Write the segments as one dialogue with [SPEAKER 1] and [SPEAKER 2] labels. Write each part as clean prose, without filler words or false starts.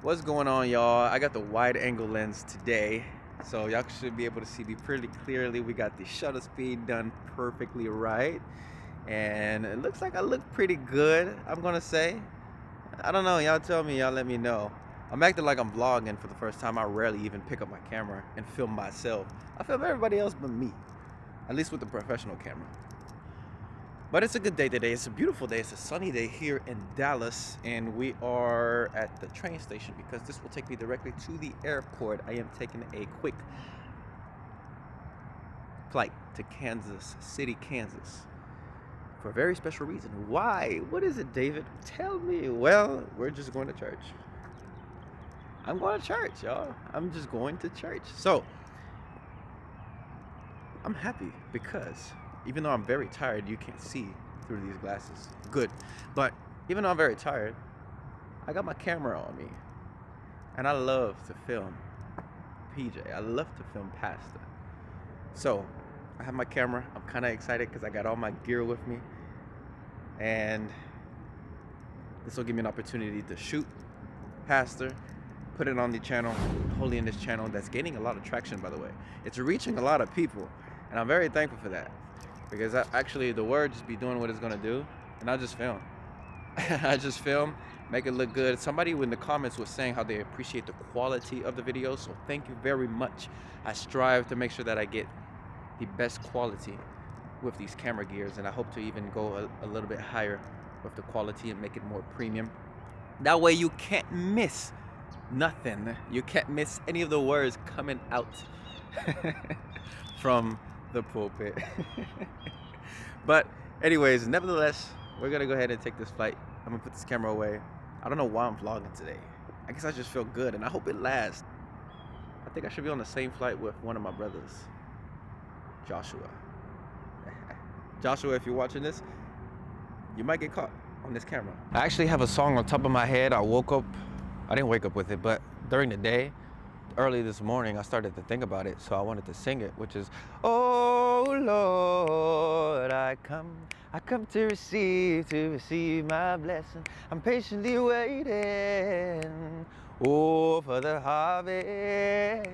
[SPEAKER 1] What's going on, y'all? I got the wide angle lens today, so y'all should be able to see me pretty clearly. We got the shutter speed done perfectly right, and it looks like I look pretty good, I'm gonna say. I don't know, y'all tell me, y'all let me know. I'm acting like I'm vlogging for the first time. I rarely even pick up my camera and film myself. I film everybody else but me, at least with the professional camera. But it's a good day today. It's a beautiful day. It's a sunny day here in Dallas, and we are at the train station because this will take me directly to the airport. I am taking a quick flight to Kansas City, Kansas, for a very special reason. Why? What is it, David? Tell me. Well, we're just going to church. I'm going to church, y'all. I'm just going to church. So, I'm happy because even though I'm very tired, you can't see through these glasses. Good. But even though I'm very tired, I got my camera on me. And I love to film PJ. I love to film Pastor. So I have my camera. I'm kind of excited because I got all my gear with me. And this will give me an opportunity to shoot Pastor, put it on the channel, Holy in this channel that's gaining a lot of traction, by the way. It's reaching a lot of people. And I'm very thankful for that. Because actually the word just be doing what it's gonna do, and I just film. I just film, make it look good. Somebody in the comments was saying how they appreciate the quality of the video, so thank you very much. I strive to make sure that I get the best quality with these camera gears, and I hope to even go a little bit higher with the quality and make it more premium. That way you can't miss nothing. You can't miss any of the words coming out from the pulpit. But anyways, nevertheless, we're gonna go ahead and take this flight. I'm gonna put this camera away. I don't know why I'm vlogging today. I guess I just feel good, and I hope it lasts. I think I should be on the same flight with one of my brothers, Joshua. Joshua, if you're watching this, you might get caught on this camera. I actually have a song on top of my head. I didn't wake up with it, but during the day, early this morning, I started to think about it, so I wanted to sing it, which is, oh Lord, I come to receive my blessing. I'm patiently waiting, oh, for the harvest.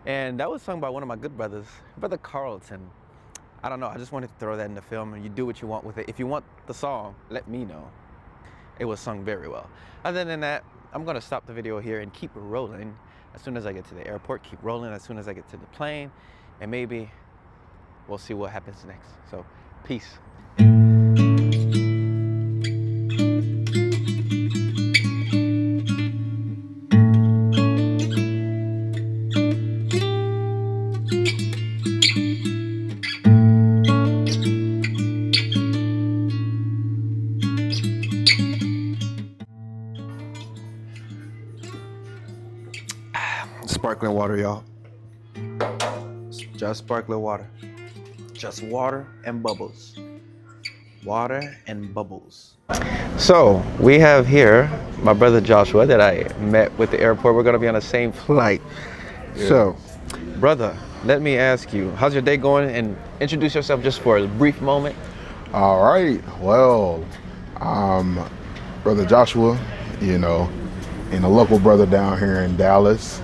[SPEAKER 1] And that was sung by one of my good brothers, Brother Carlton. I don't know, I just wanted to throw that in the film, and you do what you want with it. If you want the song, let me know. It was sung very well. Other than that, I'm gonna stop the video here and keep rolling. As soon as I get to the airport, keep rolling. As soon as I get to the plane, and maybe we'll see what happens next. So, peace. Sparkling water, y'all. Just sparkling water. Just water and bubbles. Water and bubbles. So we have here my brother Joshua that I met with the airport. We're gonna be on the same flight. Yeah. So, brother, let me ask you, how's your day going? And introduce yourself just for a brief moment.
[SPEAKER 2] All right. Well, Brother Joshua, and a local brother down here in Dallas,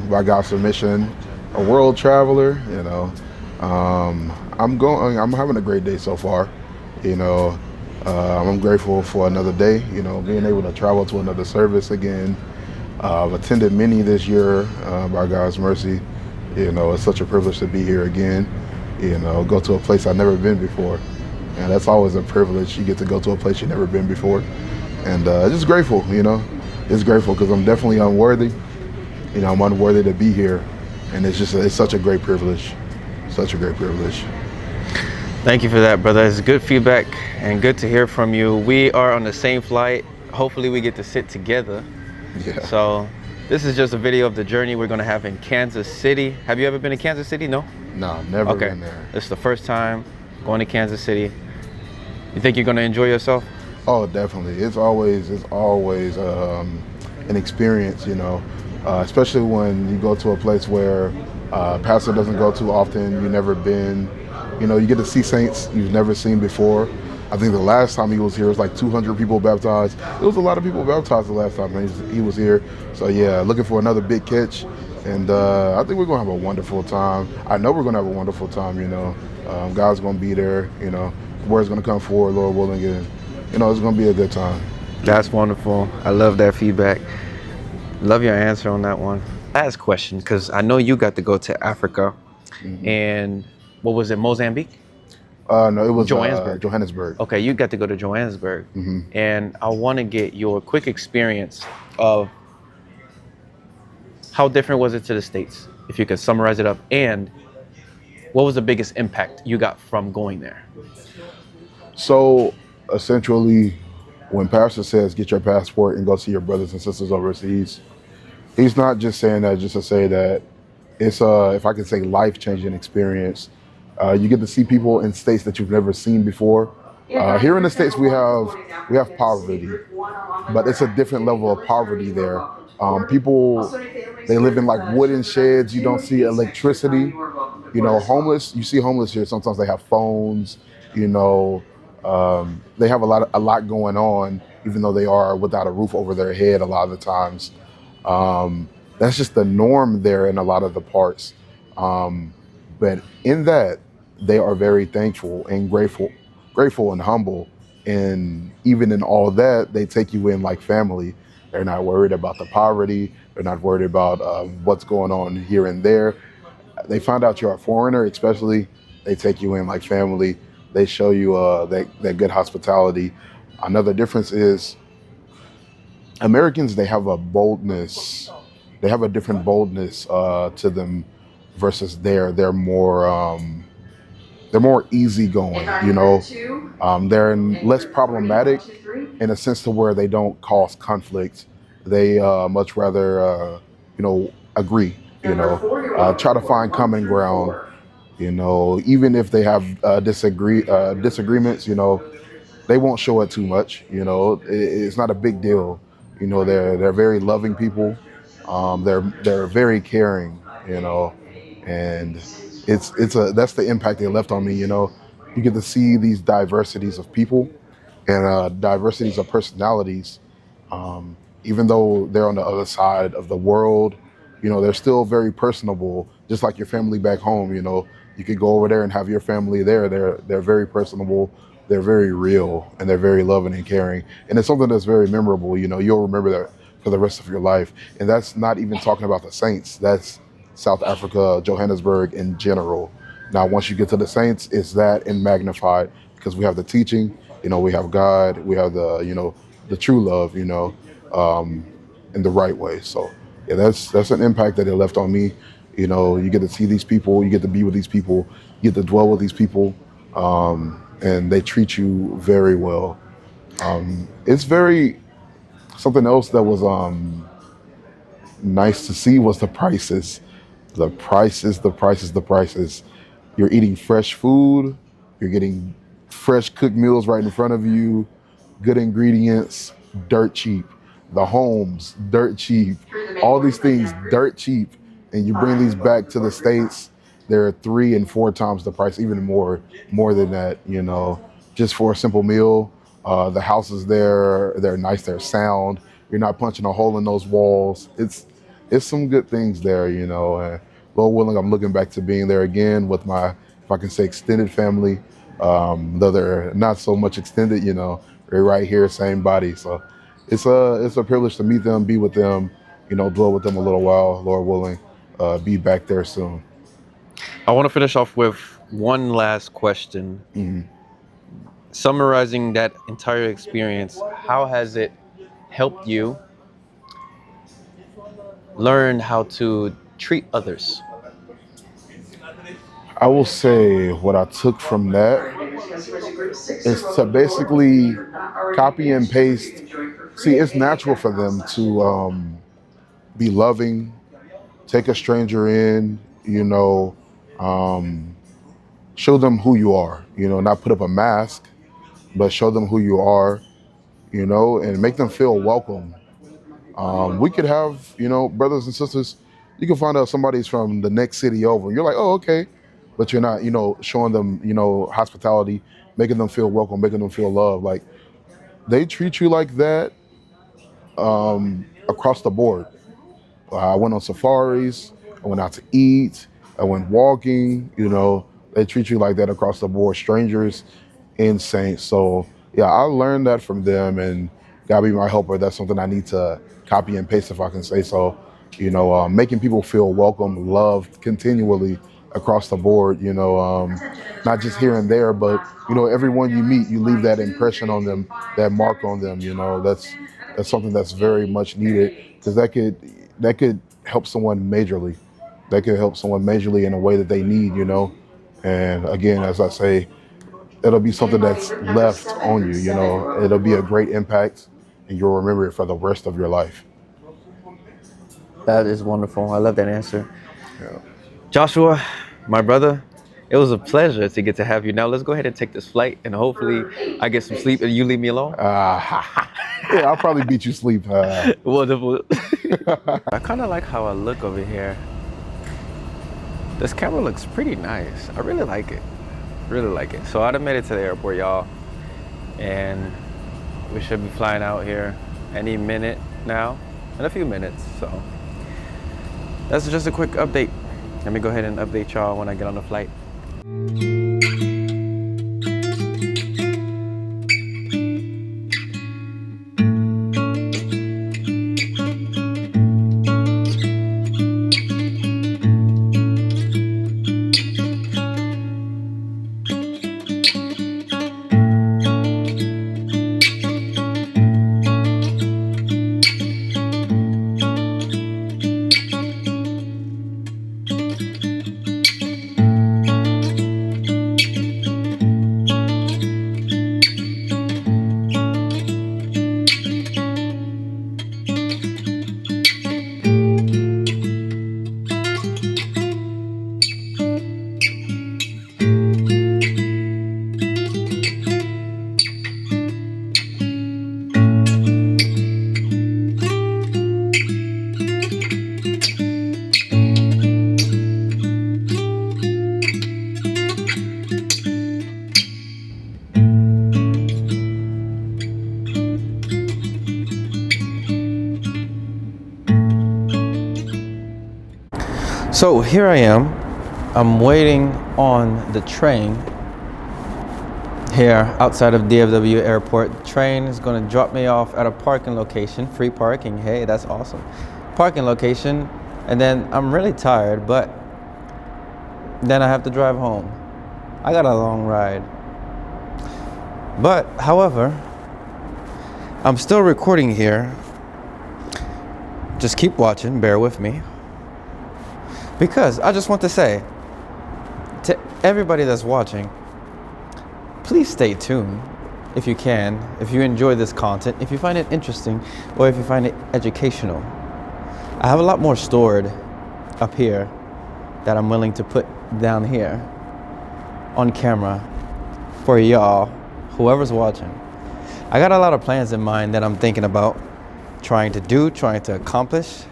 [SPEAKER 2] by God's permission, a world traveler, I'm having a great day so far, I'm grateful for another day, being able to travel to another service again. I've attended many this year, by God's mercy. It's such a privilege to be here again, go to a place I've never been before. And that's always a privilege. You get to go to a place you've never been before. And just grateful, It's grateful because I'm definitely unworthy. I'm unworthy to be here. And it's such a great privilege. Such a great privilege.
[SPEAKER 1] Thank you for that, brother. It's good feedback and good to hear from you. We are on the same flight. Hopefully we get to sit together.
[SPEAKER 2] Yeah.
[SPEAKER 1] So this is just a video of the journey we're going to have in Kansas City. Have you ever been to Kansas City? No?
[SPEAKER 2] No, never been there.
[SPEAKER 1] This is the first time going to Kansas City. You think you're going to enjoy yourself?
[SPEAKER 2] Oh, definitely. It's always an experience, especially when you go to a place where pastor doesn't go to often, you've never been, you get to see saints you've never seen before. I think the last time he was here was like 200 people baptized. It was a lot of people baptized the last time he was here. So yeah, looking for another big catch, and I think we're gonna have a wonderful time. I know we're gonna have a wonderful time. God's gonna be there. The word's gonna come forward, Lord willing, and it's gonna be a good time.
[SPEAKER 1] That's wonderful. I love that feedback. Love your answer on that one. Last question, because I know you got to go to Africa, and what was it, Mozambique?
[SPEAKER 2] No, it was
[SPEAKER 1] Johannesburg.
[SPEAKER 2] Johannesburg.
[SPEAKER 1] Okay, you got to go to Johannesburg,
[SPEAKER 2] hmm
[SPEAKER 1] and I want to get your quick experience of how different was it to the States, if you could summarize it up, and what was the biggest impact you got from going there?
[SPEAKER 2] So essentially, when Pastor says get your passport and go see your brothers and sisters overseas, he's not just saying that just to say that it's if I could say life changing experience. You get to see people in states that you've never seen before. Here in the states we have poverty, but it's a different level of poverty there. People, they live in like wooden sheds. You don't see electricity. Homeless. You see homeless here. Sometimes they have phones. You know, they have a lot going on, even though they are without a roof over their head a lot of the times. That's just the norm there in a lot of the parts. But in that, they are very thankful and grateful and humble. And even in all that, they take you in like family. They're not worried about the poverty. They're not worried about what's going on here and there. They find out you're a foreigner, especially. They take you in like family. They show you that good hospitality. Another difference is Americans. They have a boldness. They have a different boldness to them versus there. They're more easygoing, they're less problematic in a sense to where they don't cause conflict. They much rather, agree, try to find common ground, even if they have disagreements, they won't show it too much. It's not a big deal. They're very loving people. They're very caring. And it's that's the impact they left on me. You get to see these diversities of people and diversities of personalities. Even though they're on the other side of the world, they're still very personable, just like your family back home. You could go over there and have your family there. They're very personable. They're very real, and they're very loving and caring. And it's something that's very memorable. You'll remember that for the rest of your life. And that's not even talking about the Saints. That's South Africa, Johannesburg in general. Now, once you get to the Saints, it's that and magnified because we have the teaching. We have God. We have the true love. In the right way. So yeah, that's an impact that it left on me. You get to see these people, you get to be with these people, you get to dwell with these people, and they treat you very well. It's very something else that was nice to see was the prices. The prices, the prices, the prices. You're eating fresh food, you're getting fresh cooked meals right in front of you, good ingredients, dirt cheap. The homes, dirt cheap. All these things, dirt cheap. And you bring these back to the States, they're 3 and 4 times the price, even more than that, just for a simple meal. The houses there, they're nice, they're sound. You're not punching a hole in those walls. It's some good things there, and Lord willing, I'm looking back to being there again with my, if I can say, extended family. Though they're not so much extended, they're right here, same body. So it's a privilege to meet them, be with them, dwell with them a little while, Lord willing, be back there soon.
[SPEAKER 1] I want to finish off with one last question. Summarizing that entire experience, how has it helped you learn how to treat others?
[SPEAKER 2] I will say what I took from that is to basically copy and paste. See, it's natural for them to be loving, take a stranger in, show them who you are, not put up a mask, but show them who you are, and make them feel welcome. We could have, brothers and sisters, you can find out somebody's from the next city over. You're like, oh, okay. but you're not, showing them, hospitality, making them feel welcome, making them feel loved. Like they treat you like that across the board. I went on safaris. I went out to eat. I went walking. They treat you like that across the board. Strangers and saints. So yeah, I learned that from them, and God be my helper. That's something I need to copy and paste, if I can say so. Making people feel welcome, loved continually across the board. Not just here and there, but everyone you meet, you leave that impression on them, that mark on them. That's something that's very much needed, because that could help someone majorly. That could help someone majorly in a way that they need. And again, as I say, it'll be something that's left on you. It'll be a great impact, and you'll remember it for the rest of your life.
[SPEAKER 1] That is wonderful. I love that answer.
[SPEAKER 2] Yeah.
[SPEAKER 1] Joshua, my brother, it was a pleasure to get to have you. Now let's go ahead and take this flight, and hopefully I get some sleep and you leave me alone.
[SPEAKER 2] Yeah, I'll probably beat you sleep.
[SPEAKER 1] Wonderful. I kind of like how I look over here. This camera looks pretty nice. I really like it. Really like it. So I done made it to the airport, y'all. And we should be flying out here any minute now. In a few minutes. So that's just a quick update. Let me go ahead and update y'all when I get on the flight. So here I am. I'm waiting on the train here outside of DFW Airport. The train is going to drop me off at a parking location, free parking. Hey, that's awesome. Parking location. And then I'm really tired, but then I have to drive home. I got a long ride. But, however, I'm still recording here. Just keep watching, bear with me. Because I just want to say to everybody that's watching, please stay tuned if you can, if you enjoy this content, if you find it interesting, or if you find it educational. I have a lot more stored up here that I'm willing to put down here on camera for y'all, whoever's watching. I got a lot of plans in mind that I'm thinking about trying to accomplish.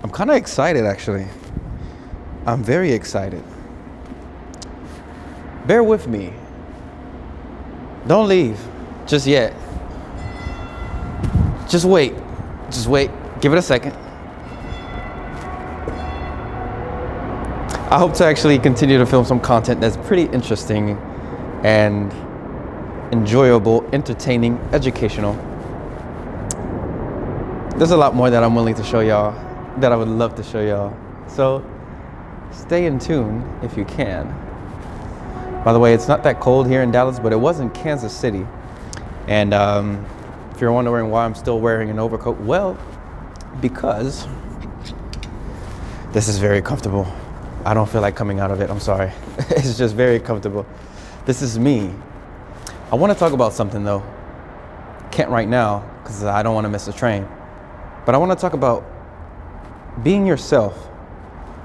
[SPEAKER 1] I'm kind of excited, actually. I'm very excited. Bear with me. Don't leave just yet. Just wait. Just wait. Give it a second. I hope to actually continue to film some content that's pretty interesting and enjoyable, entertaining, educational. There's a lot more that I'm willing to show y'all, that I would love to show y'all. So stay in tune if you can. By the way, it's not that cold here in Dallas, but it was in Kansas City. And if you're wondering why I'm still wearing an overcoat, well, because this is very comfortable. I don't feel like coming out of it, I'm sorry. It's just very comfortable. This is me. I want to talk about something though. Can't right now, because I don't want to miss the train. But I want to talk about being yourself.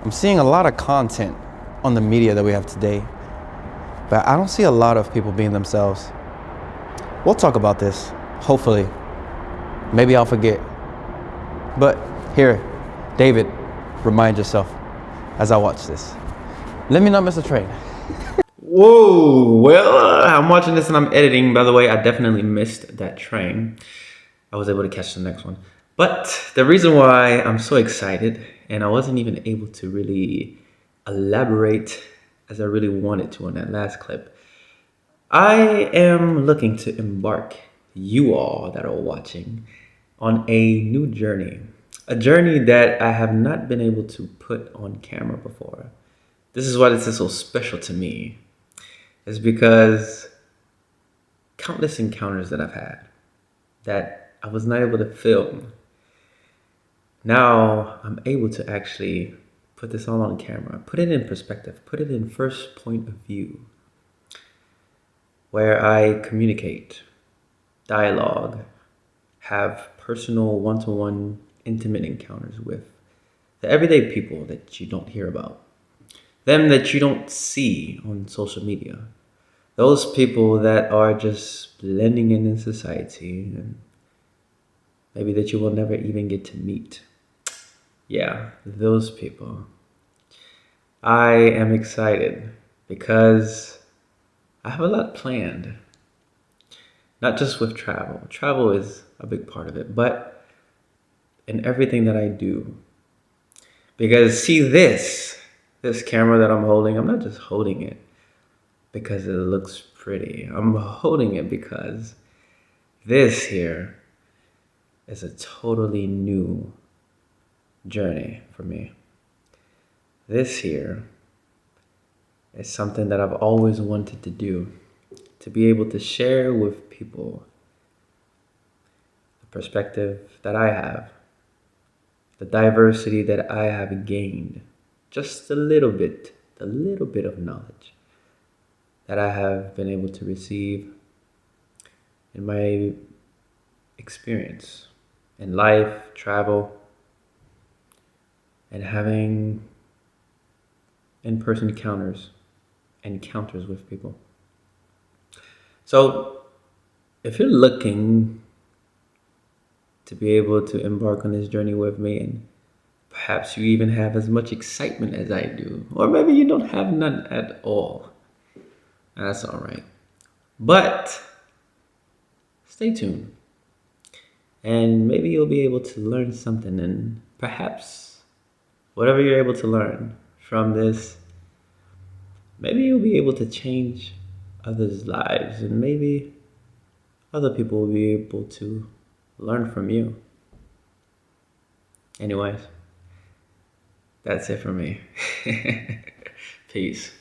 [SPEAKER 1] I'm seeing a lot of content on the media that we have today, but I don't see a lot of people being themselves. We'll talk about this, hopefully. Maybe I'll forget. But here, David, remind yourself as I watch this. Let me not miss a train. Whoa, well, I'm watching this and I'm editing. By the way, I definitely missed that train. I was able to catch the next one. But the reason why I'm so excited, and I wasn't even able to really elaborate as I really wanted to on that last clip, I am looking to embark you all that are watching on a new journey. A journey that I have not been able to put on camera before. This is why this is so special to me. Is because countless encounters that I've had that I was not able to film. Now I'm able to actually put this all on camera, put it in perspective, put it in first point of view, where I communicate, dialogue, have personal one-to-one intimate encounters with the everyday people that you don't hear about, them that you don't see on social media, those people that are just blending in society and maybe that you will never even get to meet. Yeah, those people. I am excited because I have a lot planned. Not just with travel. Travel is a big part of it, but in everything that I do. Because see this camera that I'm holding, I'm not just holding it because it looks pretty. I'm holding it because this here is a totally new journey for me. This here is something that I've always wanted to do, to be able to share with people the perspective that I have, the diversity that I have gained, just a little bit of knowledge that I have been able to receive in my experience in life, travel, and having in-person encounters with people. So if you're looking to be able to embark on this journey with me, and perhaps you even have as much excitement as I do, or maybe you don't have none at all, that's all right. But stay tuned, and maybe you'll be able to learn something, and perhaps whatever you're able to learn from this, maybe you'll be able to change others' lives, and maybe other people will be able to learn from you. Anyways, that's it for me. Peace.